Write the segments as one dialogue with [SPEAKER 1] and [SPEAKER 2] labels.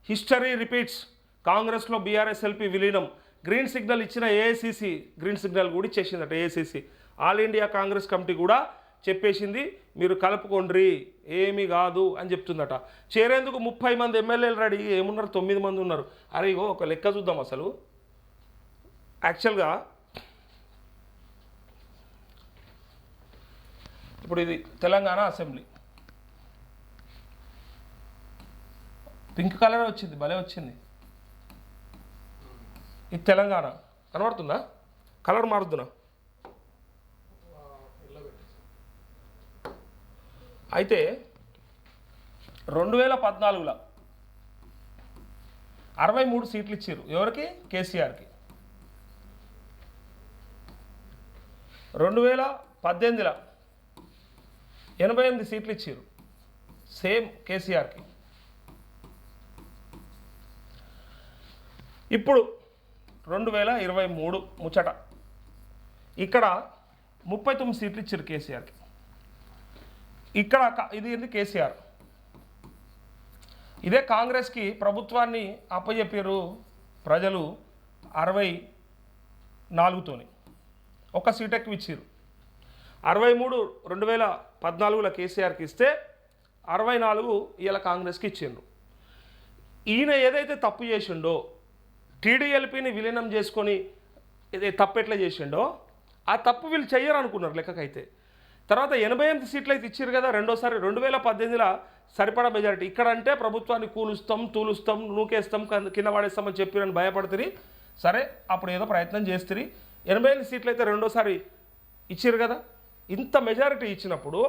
[SPEAKER 1] History repeats, కాంగ్రెస్లో BRS LP విలీనం. Green signal ఇచ్చిన ఏఐసిసి గ్రీన్ సిగ్నల్ కూడా ఇచ్చేసిందట. AICC all India Congress committee కూడా చెప్పేసింది, మీరు కలుపుకోండ్రి ఏమీ కాదు అని చెప్తుందట. చేరేందుకు 30 మంది ఎమ్మెల్యేలు రెడీ, ఏమున్నారు 9 మంది ఉన్నారు. అరే ఇగో ఒక లెక్క చూద్దాం. అసలు యాక్చువల్గా ఇప్పుడు ఇది తెలంగాణ అసెంబ్లీ, పింక్ కలర్ వచ్చింది, భలే వచ్చింది. ఇది తెలంగాణ కనబడుతుందా? కలర్ మారుద్దునా? అయితే 2014లో 63 సీట్లు ఇచ్చారు. ఎవరికి? కేసీఆర్కి. 2018లో 88 సీట్లు ఇచ్చారు, సేమ్ కేసీఆర్కి. ఇప్పుడు 2023 ముచ్చట, ఇక్కడ 39 సీట్లు ఇచ్చారు కేసీఆర్కి. ఇక్కడ ఇది ఏంది? కేసీఆర్. ఇదే కాంగ్రెస్కి ప్రభుత్వాన్ని అప్పచెప్పారు ప్రజలు 64తోని, ఒక సీట్ ఎక్కువ ఇచ్చారు. 63 2014లో కేసీఆర్కి ఇస్తే 64 ఇలా కాంగ్రెస్కి ఇచ్చిండ్రు. ఈయన ఏదైతే తప్పు చేసిండో, టీడీఎల్పీని విలీనం చేసుకొని తప్పు ఎట్లా చేసిండో ఆ తప్పు వీళ్ళు చెయ్యరు అనుకున్నారు లెక్కకైతే. తర్వాత 88 సీట్లు అయితే ఇచ్చారు కదా రెండోసారి. 2018లో సరిపడా మెజారిటీ. ఇక్కడ అంటే ప్రభుత్వాన్ని కూలుస్తాం, తూలుస్తాం, నూకేస్తాం, కింద పడేస్తామని చెప్పిరని భయపడుతుంది. సరే అప్పుడు ఏదో ప్రయత్నం చేస్తుంది. 88 సీట్లు అయితే రెండోసారి ఇచ్చారు కదా. ఇంత మెజారిటీ ఇచ్చినప్పుడు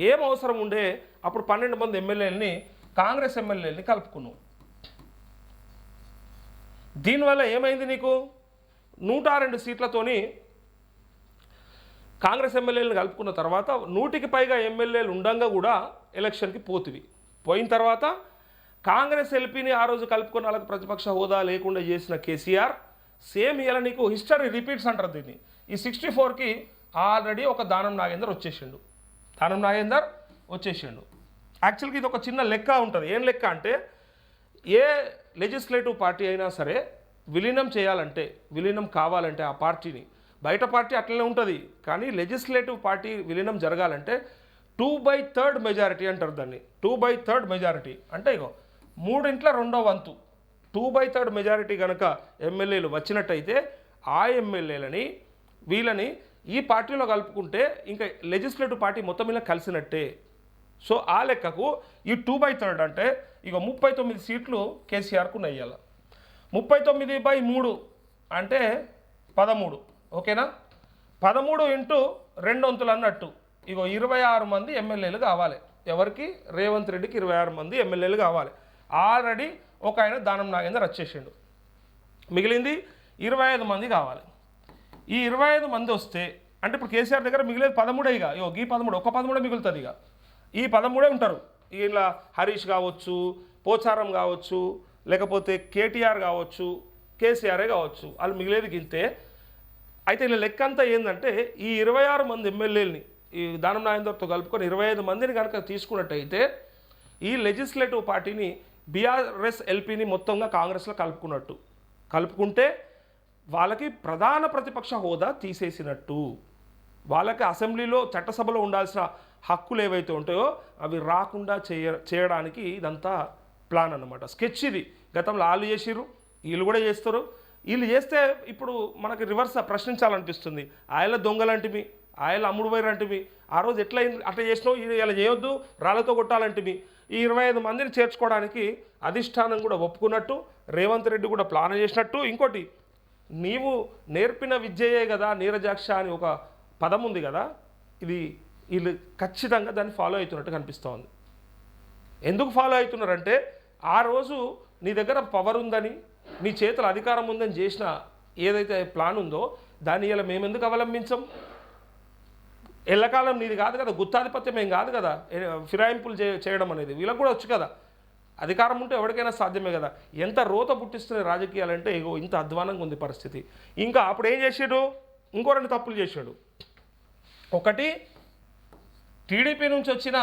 [SPEAKER 1] ఏం అవసరం ఉండే? అప్పుడు 12 మంది ఎమ్మెల్యేలని, కాంగ్రెస్ ఎమ్మెల్యేలని కలుపుకున్నావు. దీనివల్ల ఏమైంది? నీకు 102 సీట్లతోని కాంగ్రెస్ ఎమ్మెల్యేలను కలుపుకున్న తర్వాత 100కి పైగా ఎమ్మెల్యేలు ఉండంగా కూడా ఎలక్షన్కి పోతివి. పోయిన తర్వాత కాంగ్రెస్ ఎల్పీని ఆ రోజు కలుపుకొని వాళ్ళకి ప్రతిపక్ష హోదా లేకుండా చేసిన కేసీఆర్ సేమ్ ఇలా నీకు హిస్టరీ రిపీట్స్ అంటారు దీన్ని. ఈ 64కి ఆల్రెడీ ఒక దానం నాగేందర్ వచ్చేసిండు. యాక్చువల్గా ఇది ఒక చిన్న లెక్క ఉంటుంది. ఏం లెక్క అంటే, ఏ లెజిస్లేటివ్ పార్టీ అయినా సరే విలీనం చేయాలంటే, విలీనం కావాలంటే ఆ పార్టీని, బయట పార్టీ అట్లనే ఉంటుంది కానీ లెజిస్లేటివ్ పార్టీ విలీనం జరగాలంటే 2/3 మెజారిటీ అంటారు దాన్ని. 2/3 మెజారిటీ అంటే ఇగో 3/2 2/3 మెజారిటీ కనుక ఎమ్మెల్యేలు వచ్చినట్టయితే ఆ ఎమ్మెల్యేలని వీళ్ళని ఈ పార్టీలో కలుపుకుంటే ఇంకా లెజిస్లేటివ్ పార్టీ మొత్తం ఇలా కలిసినట్టే. సో ఆ లెక్కకు ఈ 2/3 అంటే ఇక 39 సీట్లు కేసీఆర్కు నయ్యాల. 39/3 అంటే 13, ఓకేనా? 13 ఇంటూ 2 అన్నట్టు ఇగో 26 మంది ఎమ్మెల్యేలు కావాలి. ఎవరికి? రేవంత్ రెడ్డికి 26 మంది ఎమ్మెల్యేలు కావాలి. ఆల్రెడీ ఒక ఆయన దానం నాగేందర్ వచ్చేసిండు, మిగిలింది 25 మంది కావాలి. ఈ 25 మంది వస్తే అంటే ఇప్పుడు కేసీఆర్ దగ్గర మిగిలేదు 13. ఇక ఈ 13 ఒక 13 మిగులుతుంది. ఇక ఈ 13 ఉంటారు. ఇలా హరీష్ కావచ్చు, పోచారం కావచ్చు, లేకపోతే కేటీఆర్ కావచ్చు, కేసీఆరే కావచ్చు, వాళ్ళు మిగిలేదు గింతే. అయితే ఇలా లెక్క అంతా ఏంటంటే ఈ 26 మంది ఎమ్మెల్యేలని ఈ దానం నాగేందర్తో కలుపుకొని 25 మందిని కనుక తీసుకున్నట్టయితే ఈ లెజిస్లేటివ్ పార్టీని బీఆర్ఎస్ ఎల్పీని మొత్తంగా కాంగ్రెస్లో కలుపుకుంటే వాళ్ళకి ప్రధాన ప్రతిపక్ష హోదా తీసేసినట్టు. వాళ్ళకి అసెంబ్లీలో చట్టసభలో ఉండాల్సిన హక్కులు ఏవైతే ఉంటాయో అవి రాకుండా చేయడానికి ఇదంతా ప్లాన్ అన్నమాట. స్కెచ్ ఇది. గతంలో వాళ్ళు చేసిర్రు, వీళ్ళు కూడా చేస్తారు. వీళ్ళు చేస్తే ఇప్పుడు మనకి రివర్స్ ప్రశ్నించాలనిపిస్తుంది. ఆయన దొంగలంటివి, ఆయన అమ్ముడు పోయారంటివి, ఆ రోజు అట్లా చేసినావు, ఇలా చేయొద్దు, రాళ్ళతో కొట్టాలంటివి. ఈ 25 మందిని చేర్చుకోవడానికి అధిష్టానం కూడా ఒప్పుకున్నట్టు, రేవంత్ రెడ్డి కూడా ప్లాన్ చేసినట్టు. ఇంకోటి, నీవు నేర్పిన విద్యయే కదా నీరజాక్ష అని ఒక పదం ఉంది కదా, ఇది వీళ్ళు ఖచ్చితంగా దాన్ని ఫాలో అవుతున్నట్టు కనిపిస్తోంది. ఎందుకు ఫాలో అవుతున్నారంటే ఆ రోజు నీ దగ్గర పవర్ ఉందని, నీ చేతుల అధికారం ఉందని చేసిన ఏదైతే ప్లాన్ ఉందో దాన్ని ఇలా మేము ఎందుకు అవలంబించం? ఎల్లకాలం నీది కాదు కదా, గుత్తాధిపత్యం ఏం కాదు కదా ఫిరాయింపులు చేయడం అనేది. వీళ్ళకి కూడా వచ్చు కదా, అధికారం ఉంటే ఎవరికైనా సాధ్యమే కదా. ఎంత రోత పుట్టిస్తున్నాయి రాజకీయాలంటే ఇగో ఇంత అధ్వానంగా ఉంది పరిస్థితి. ఇంకా అప్పుడు ఏం చేసాడు? ఇంకో 2 తప్పులు చేశాడు. ఒకటి, టీడీపీ నుంచి వచ్చిన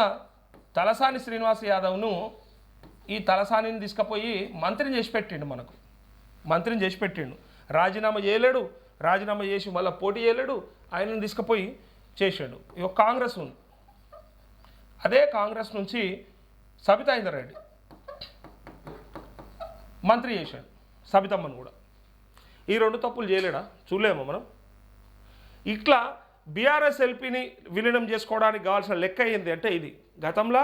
[SPEAKER 1] తలసాని శ్రీనివాస్ యాదవ్ను ఈ తలసానిని తీసుకుపోయి మంత్రిని చేసి పెట్టిండు మనకు. మంత్రిని చేసి పెట్టిండు. రాజీనామా చేయలేడు. రాజీనామా చేసి మళ్ళీ పోటీ చేయలేడు. ఆయనను తీసుకుపోయి చేసాడు. ఇక కాంగ్రెస్ ఉంది. అదే కాంగ్రెస్ నుంచి సబితా ఇంద్రారెడ్డి మంత్రి చేశాడు. సబితమ్మను కూడా. ఈ రెండు తప్పులు చేయలేడా? చూడలేమో మనం. ఇట్లా బీఆర్ఎస్ ఎల్పీని విలీనం చేసుకోవడానికి కావాల్సిన లెక్క అయింది అంటే ఇది. గతంలో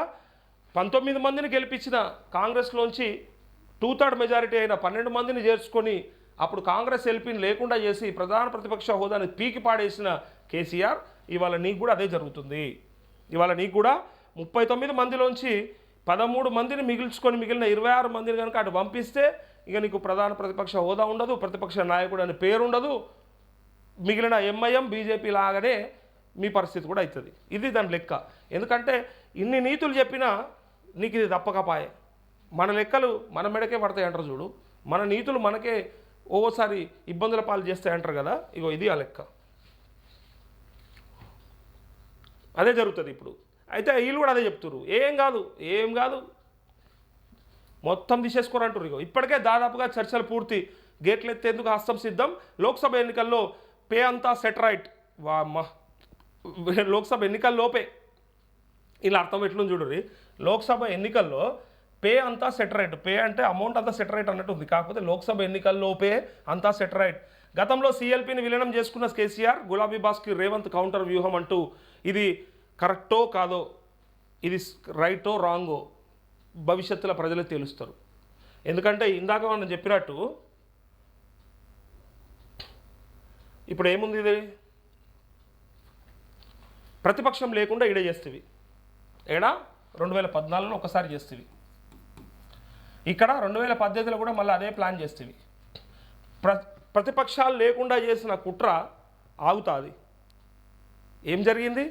[SPEAKER 1] 19 మందిని గెలిపించిన కాంగ్రెస్లోంచి 2/3 మెజారిటీ అయిన 12 మందిని చేర్చుకొని అప్పుడు కాంగ్రెస్ ఎల్పీని లేకుండా చేసి ప్రధాన ప్రతిపక్ష హోదాని పీకి పాడేసిన కేసీఆర్ ఇవాళ నీకు కూడా అదే జరుగుతుంది. ఇవాళ నీకు కూడా 39 మందిలోంచి 13 మందిని మిగిల్చుకొని మిగిలిన 26 మందిని కనుక అటు పంపిస్తే ఇక నీకు ప్రధాన ప్రతిపక్ష హోదా ఉండదు, ప్రతిపక్ష నాయకుడు అనే పేరు ఉండదు. మిగిలిన ఎంఐఎం బీజేపీ లాగానే మీ పరిస్థితి కూడా అవుతుంది. ఇది దాని లెక్క. ఎందుకంటే ఇన్ని నీతులు చెప్పినా నీకు ఇది తప్పకపాయే. మన లెక్కలు మన మెడకే పడతాయి అంటారు చూడు. మన నీతులు మనకే ఓసారి ఇబ్బందుల పాలు చేస్తాయి అంటారు కదా. ఇగో ఇది ఆ లెక్క. అదే జరుగుతుంది ఇప్పుడు. అయితే వీళ్ళు కూడా అదే చెప్తున్నారు. ఏం కాదు మొత్తం తీసేసుకోరంటారు. ఇగో ఇప్పటికే దాదాపుగా చర్చలు పూర్తి. గేట్లు ఎత్తేందుకు హస్తం సిద్ధం. లోక్సభ ఎన్నికల్లో పే అంతా సెట్ రైట్. వామ్మ, లోక్సభ ఎన్నికల్లోపే ఇలా అర్థం ఎట్లుంది చూడరి. లోక్సభ ఎన్నికల్లో పే అంతా సెట్ రైట్. పే అంటే అమౌంట్ అంతా సెట్ రైట్ అన్నట్టు ఉంది. కాకపోతే లోక్సభ ఎన్నికల్లోపే అంతా సెట్ రైట్. గతంలో సీఎల్పీని విలీనం చేసుకున్న కేసీఆర్ గులాబీ బాస్కి రేవంత్ కౌంటర్ వ్యూహం అంటూ ఇది కరెక్టో కాదో, ఇది రైటో రాంగో భవిష్యత్తులో ప్రజలే తేలుస్తారు. ఎందుకంటే ఇందాక మనం చెప్పినట్టు ఇప్పుడు ఏముంది, ఇది ప్రతిపక్షం లేకుండా ఈడ చేస్తేవి. ఏడా 2014లో ఒకసారి చేస్తేవి. ఇక్కడ 2018లో కూడా మళ్ళీ అదే ప్లాన్ చేస్తేవి. ప్రతిపక్షాలు లేకుండా చేసిన కుట్ర ఆగుతుంది. ఏం జరిగింది?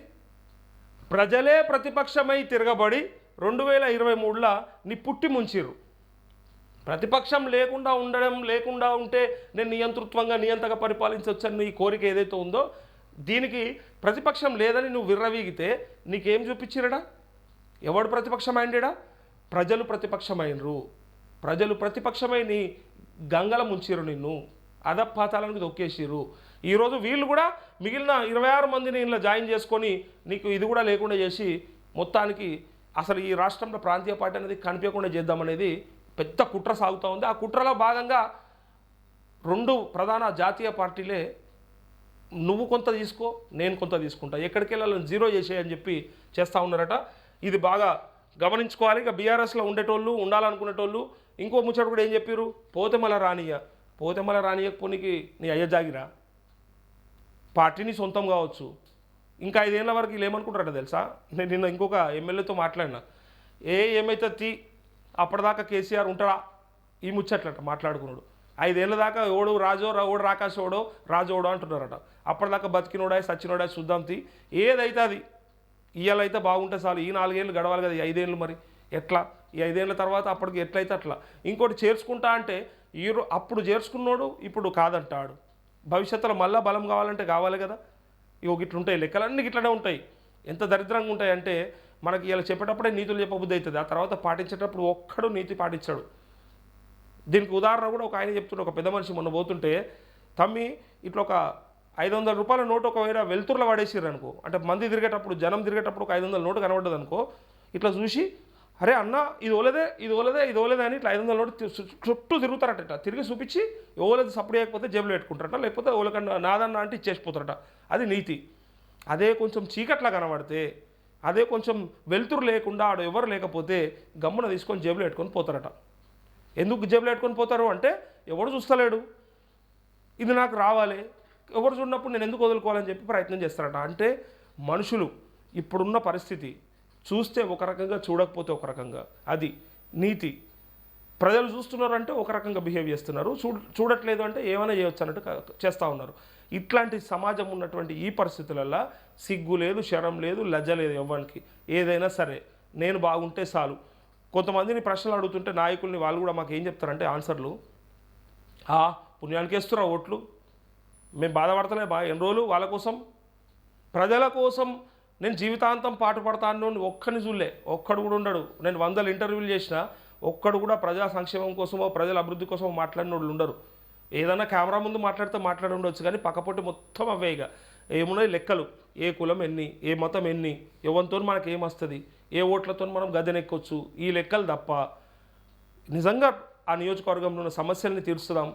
[SPEAKER 1] ప్రజలే ప్రతిపక్షమై తిరగబడి 2023లో నీ పుట్టి ముంచిర్రు. ప్రతిపక్షం లేకుండా ఉంటే నేను నియంతగా పరిపాలించవచ్చని నీ కోరిక ఏదైతే ఉందో, దీనికి ప్రతిపక్షం లేదని నువ్వు విర్రవీగితే నీకేం చూపించిరడా? ఎవడు ప్రతిపక్షమైండా? ప్రజలు ప్రతిపక్షమైనరు. ప్రజలు ప్రతిపక్షమై నీ గంగల ముంచిరు, నిన్ను అధపాతాలకు దొక్కేసిరు. ఈరోజు వీళ్ళు కూడా మిగిలిన 26 మందిని ఇలా జాయిన్ చేసుకొని నీకు ఇది కూడా లేకుండా చేసి మొత్తానికి అసలు ఈ రాష్ట్రంలో ప్రాంతీయ పార్టీ అనేది కనిపించకుండా చేద్దామనేది పెద్ద కుట్ర సాగుతూ ఉంది. ఆ కుట్రలో భాగంగా 2 ప్రధాన జాతీయ పార్టీలే నువ్వు కొంత తీసుకో, నేను కొంత తీసుకుంటా, ఎక్కడికి వెళ్ళాలని జీరో చేసేయని చెప్పి చేస్తూ ఉన్నారట. ఇది బాగా గమనించుకోవాలి. ఇక బీఆర్ఎస్లో ఉండేటోళ్ళు, ఉండాలనుకునేటోళ్ళు ఇంకో ముచ్చట కూడా ఏం చెప్పారు? పోతే మళ్ళీ రానియకపోనికి నీ అయ్య జాగిరా, పార్టీని సొంతం కావచ్చు. ఇంకా 5 ఏళ్ళ వరకు వీళ్ళు ఏమనుకుంటారట తెలుసా? నేను నిన్న ఇంకొక ఎమ్మెల్యేతో మాట్లాడినా. ఏమైతే అప్పటిదాకా కేసీఆర్ ఉంటాడా ఈ ముచ్చట్లట మాట్లాడుకున్నాడు. 5 ఏళ్ళ దాకా ఓడు రాజో ఓడు రాకాశ ఓడో రాజోడో అంటున్నారట. అప్పటిదాకా బతికినోడా సచ్చినోడా చూద్దాం ఏదైతే అది. ఇయ్యాలైతే బాగుంటే చాలు. ఈ 4 ఏళ్ళు గడవాలి కదా, ఈ 5 ఏళ్ళు మరి ఎట్లా? ఈ 5 ఏళ్ళ తర్వాత అప్పటికి ఎట్లయితే అట్లా. ఇంకోటి చేర్చుకుంటా అంటే అప్పుడు చేర్చుకున్నాడు, ఇప్పుడు కాదంటాడు. భవిష్యత్తులో మళ్ళీ బలం కావాలంటే కావాలి కదా. ఇవి ఇట్లుంటాయి, లెక్కలన్నీ ఇట్లనే ఉంటాయి. ఎంత దరిద్రంగా ఉంటాయంటే మనకి ఇలా చెప్పేటప్పుడే నీతులు చెప్పబుద్ధి అవుతుంది. ఆ తర్వాత పాటించేటప్పుడు ఒక్కడు నీతి పాటించాడు. దీనికి ఉదాహరణ కూడా ఒక ఆయన చెప్తుంటే, ఒక పెద్ద మనిషి మొన్న పోతుంటే, తమ్మి ఇట్లా ఒక 500 రూపాయల నోటు ఒకవేళ వెలుతురులో పడేసిర్రు అనుకో, అంటే మంది తిరిగేటప్పుడు జనం తిరిగేటప్పుడు ఒక 500 నోటు కనబడ్డది అనుకో, ఇట్లా చూసి అరే అన్న ఇది ఓలేదే అని ఇట్లా 500 నోటు చుట్టూ తిరుగుతారట. ఇట్లా తిరిగి చూపించి ఓలేదు సప్పుడు చేయకపోతే జేబులో పెట్టుకుంటారట, లేకపోతే ఓలకన్నా నాదన్నా అంటే ఇచ్చేసిపోతారట. అది నీతి. అదే కొంచెం చీకట్లా కనబడితే, అదే కొంచెం వెలుతురు లేకుండా ఆడ ఎవరు లేకపోతే గమ్మున తీసుకొని జేబులో పెట్టుకొని పోతారట. ఎందుకు జేబులో పెట్టుకొని పోతారు అంటే, ఎవడు చూస్తలేడు, ఇది నాకు రావాలి, ఎవరు చూడనప్పుడు నేను ఎందుకు వదులుకోవాలని చెప్పి ప్రయత్నం చేస్తారట. అంటే మనుషులు ఇప్పుడున్న పరిస్థితి చూస్తే ఒక రకంగా, చూడకపోతే ఒక రకంగా. అది నీతి. ప్రజలు చూస్తున్నారంటే ఒక రకంగా బిహేవ్ చేస్తున్నారు, చూడట్లేదు అంటే ఏమైనా చేయవచ్చు అన్నట్టు చేస్తూ ఉన్నారు. ఇట్లాంటి సమాజం ఉన్నటువంటి ఈ పరిస్థితులలో సిగ్గు లేదు, శరం లేదు, లజ్జ లేదు ఎవ్వరికి. ఏదైనా సరే నేను బాగుంటే చాలు. కొంతమందిని ప్రశ్నలు అడుగుతుంటే నాయకుల్ని, వాళ్ళు కూడా మాకు ఏం చెప్తారంటే ఆన్సర్లు, పుణ్యానికి వేస్తున్నా ఓట్లు, మేము బాధపడతలే ఎన్ని రోజులు వాళ్ళ కోసం, ప్రజల కోసం నేను జీవితాంతం పాటుపడతాను. ఒక్కని చూడలే, ఒక్కడు కూడా ఉండడు. నేను 100 ఇంటర్వ్యూలు చేసిన ఒక్కడు కూడా ప్రజా సంక్షేమం కోసమో ప్రజల అభివృద్ధి కోసమో మాట్లాడిన వాళ్ళు ఉండరు. ఏదైనా కెమెరా ముందు మాట్లాడి ఉండొచ్చు, కానీ పక్కపోటి మొత్తం అవే. ఇక ఏమున్నాయి లెక్కలు, ఏ కులం ఎన్ని, ఏ మతం ఎన్ని, ఎవరితో మనకి ఏమొస్తుంది, ఏ ఓట్లతో మనం గద్దెనెక్కొచ్చు, ఈ లెక్కలు తప్ప నిజంగా ఆ నియోజకవర్గంలో ఉన్న సమస్యల్ని తీర్చుదాం,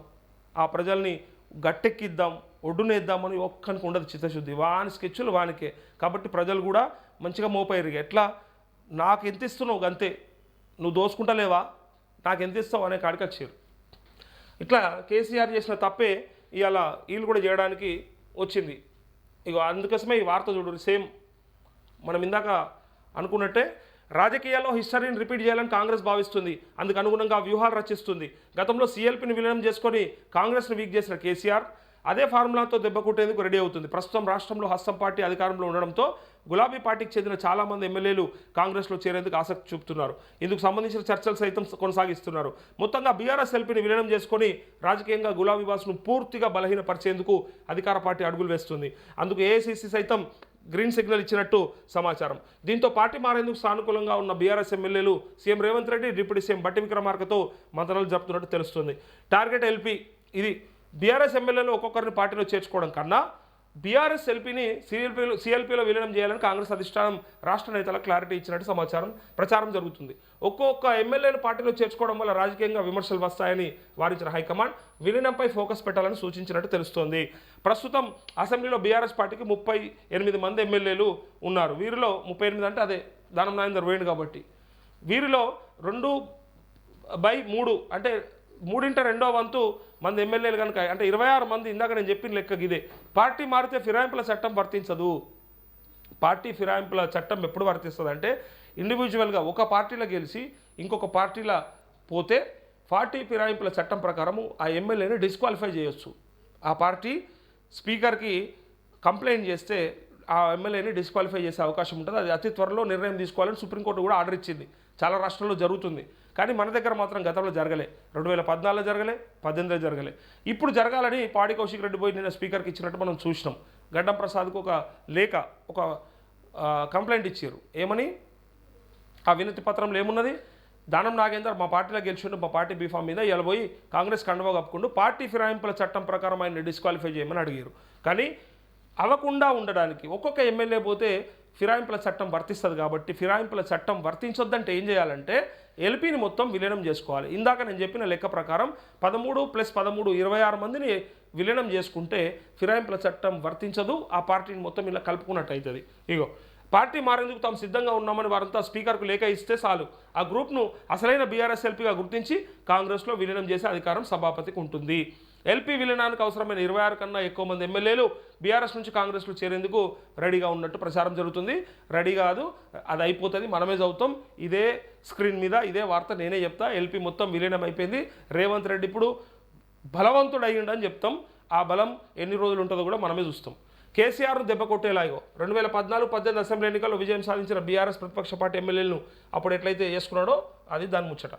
[SPEAKER 1] ఆ ప్రజల్ని గట్టెక్కిద్దాం, ఒడ్డునేద్దామని ఒక్కనికి ఉండదు చిత్తశుద్ధి. వాని స్కెచ్చులు వానికే. కాబట్టి ప్రజలు కూడా మంచిగా మోపయ్యారు. ఎట్లా నాకు ఎంత ఇస్తున్నావు అంతే, నువ్వు దోసుకుంటలేవా, నాకు ఎంత ఇస్తావు అనే కాడికి వచ్చారు. ఇట్లా కేసీఆర్ చేసిన తప్పే ఇవాళ వీళ్ళు కూడా చేయడానికి వచ్చింది. ఇక అందుకోసమే ఈ వార్త చూడు, సేమ్ మనం ఇందాక అనుకున్నట్టే రాజకీయాల్లో హిస్టరీని రిపీట్ చేయాలని కాంగ్రెస్ భావిస్తుంది. అందుకు అనుగుణంగా వ్యూహాలు రచిస్తుంది. గతంలో సీఎల్పీని విలీనం చేసుకొని కాంగ్రెస్ను వీక్ చేసిన కేసీఆర్ అదే ఫార్ములాతో దెబ్బ కొట్టేందుకు రెడీ అవుతుంది. ప్రస్తుతం రాష్ట్రంలో హస్తం పార్టీ అధికారంలో ఉండడంతో గులాబీ పార్టీకి చెందిన చాలామంది ఎమ్మెల్యేలు కాంగ్రెస్లో చేరేందుకు ఆసక్తి చూపుతున్నారు. ఇందుకు సంబంధించిన చర్చలు సైతం కొనసాగిస్తున్నారు. మొత్తంగా బీఆర్ఎస్ ఎల్పీని విలీనం చేసుకొని రాజకీయంగా గులాబీ బాస్ను పూర్తిగా బలహీనపరిచేందుకు అధికార పార్టీ అడుగులు వేస్తుంది. అందుకు ఏఐసీసీ సైతం గ్రీన్ సిగ్నల్ ఇచ్చినట్టు సమాచారం. దీంతో పార్టీ మారేందుకు సానుకూలంగా ఉన్న బీఆర్ఎస్ ఎమ్మెల్యేలు CM Revanth Reddy, deputy CM బట్టి విక్రమార్కతో మంత్రాలు జరుపుతున్నట్టు తెలుస్తుంది. టార్గెట్ ఎల్పీ ఇది. బీఆర్ఎస్ ఎమ్మెల్యేలు ఒక్కొక్కరిని పార్టీలో చేర్చుకోవడం కన్నా బీఆర్ఎస్ ఎల్పీని సీఎల్పీలో విలీనం చేయాలని కాంగ్రెస్ అధిష్టానం రాష్ట్ర నేతలకు క్లారిటీ ఇచ్చినట్టు ప్రచారం జరుగుతుంది. ఒక్కొక్క ఎమ్మెల్యేను పార్టీలో చేర్చుకోవడం వల్ల రాజకీయంగా విమర్శలు వస్తాయని వారించిన హైకమాండ్ విలీనంపై ఫోకస్ పెట్టాలని సూచించినట్టు తెలుస్తోంది. ప్రస్తుతం అసెంబ్లీలో బీఆర్ఎస్ పార్టీకి 38 మంది ఎమ్మెల్యేలు ఉన్నారు. వీరిలో 38 అంటే అదే దానం నాగేందర్ వేయండు కాబట్టి, వీరిలో 2/3 అంటే 3/2 మంది ఎమ్మెల్యేలు కనుక అంటే 26 మంది, ఇందాక నేను చెప్పిన లెక్కకి ఇదే. పార్టీ మారితే ఫిరాయింపుల చట్టం వర్తించదు. పార్టీ ఫిరాయింపుల చట్టం ఎప్పుడు వర్తిస్తుంది అంటే ఇండివిజువల్గా ఒక పార్టీలో గెలిచి ఇంకొక పార్టీలో పోతే పార్టీ ఫిరాయింపుల చట్టం ప్రకారము ఆ ఎమ్మెల్యేని డిస్క్వాలిఫై చేయొచ్చు. ఆ పార్టీ స్పీకర్కి కంప్లైంట్ చేస్తే ఆ ఎమ్మెల్యేని డిస్క్వాలిఫై చేసే అవకాశం ఉంటుంది. అది అతి త్వరలో నిర్ణయం తీసుకోవాలని సుప్రీంకోర్టు కూడా ఆర్డర్ ఇచ్చింది. చాలా రాష్ట్రాల్లో జరుగుతుంది, కానీ మన దగ్గర మాత్రం గతంలో జరగలే. 2014లో జరగలే, 18లో జరగలే. ఇప్పుడు జరగాలని పాడి కౌశిక్ రెడ్డి పోయి నిన్న స్పీకర్కి ఇచ్చినట్టు మనం చూసినాం. గడ్డం ప్రసాద్కు ఒక కంప్లైంట్ ఇచ్చారు. ఏమని? ఆ వినతి పత్రంలో ఏమున్నది? దానం నాగేందర్ మా పార్టీలో గెలిచిండు, మా పార్టీ బీఫామ్ మీద ఇలా పోయి కాంగ్రెస్ కండువా కప్పుకుంటూ పార్టీ ఫిరాయింపుల చట్టం ప్రకారం ఆయన డిస్క్వాలిఫై చేయమని అడిగారు. కానీ అవ్వకుండా ఉండడానికి ఒక్కొక్క ఎమ్మెల్యే పోతే ఫిరాయింపుల చట్టం వర్తిస్తుంది. కాబట్టి ఫిరాయింపుల చట్టం వర్తించొద్దంటే ఏం చేయాలంటే ఎల్పీని మొత్తం విలీనం చేసుకోవాలి. ఇందాక నేను చెప్పిన లెక్క ప్రకారం 13 + 13 26 మందిని విలీనం చేసుకుంటే ఫిరాయింపుల చట్టం వర్తించదు. ఆ పార్టీని మొత్తం ఇలా కలుపుకున్నట్టు అవుతుంది. ఇగో పార్టీ మారేందుకు తాము సిద్ధంగా ఉన్నామని వారంతా స్పీకర్కు లేఖ ఇస్తే చాలు, ఆ గ్రూప్ను అసలైన బీఆర్ఎస్ ఎల్పీగా గుర్తించి కాంగ్రెస్లో విలీనం చేసే అధికారం సభాపతికి ఉంటుంది. ఎల్పీ విలీనానికి అవసరమైన 26 కన్నా ఎక్కువ మంది ఎమ్మెల్యేలు బీఆర్ఎస్ నుంచి కాంగ్రెస్లో చేరేందుకు రెడీగా ఉన్నట్టు ప్రచారం జరుగుతుంది. రెడీ కాదు, అది అయిపోతుంది, మనమే చదువుతాం. ఇదే స్క్రీన్ మీద ఇదే వార్త నేనే చెప్తా. ఎల్పీ మొత్తం విలీనం అయిపోయింది. రేవంత్ రెడ్డి ఇప్పుడు బలవంతుడు అయ్యిండని చెప్తాం. ఆ బలం ఎన్ని రోజులు ఉంటుందో కూడా మనమే చూస్తాం. కేసీఆర్ను దెబ్బ కొట్టేలాగో 2014-18 అసెంబ్లీ ఎన్నికల్లో విజయం సాధించిన బీఆర్ఎస్ ప్రతిపక్ష పార్టీ ఎమ్మెల్యేలను అప్పుడు ఎట్లయితే చేసుకున్నాడో అది దాని ముచ్చట.